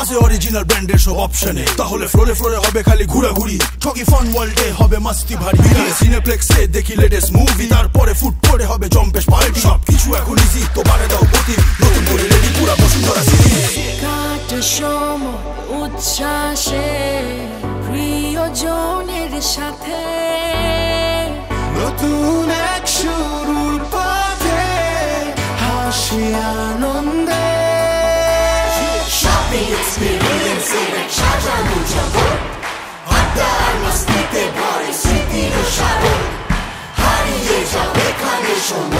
আছে অরিজিনাল ব্র্যান্ডের সব অপশনে, তাহলে ফ্লোরে ফ্লোরে হবে খালি ঘুরাঘুরি। ঠকি ফান ওয়ার্ল্ডে হবে মাস্তি ভারী, সিনেপ্লেক্সে দেখি লেটেস্ট মুভি, তারপরে ফুট করে হবে জম্পেশ পার্টি। সবকিছু এখন ইজি, তো বাড়ে দাও গতি, নতুন করে রেডি পুরা বসুন্ধরা সিটি। কাটে সময় উচ্ছ্বাসে প্রিয়জনের সাথে, নতুন এক শুরুর পথে হাসি আনন্দে। শপিং এক্সপিরিয়েন্সের এক সাজানো জগৎ, আড্ডা আর মাস্তিতে ভরে স্মৃতির সাগর। হারিয়ে যাও এখানে সময়।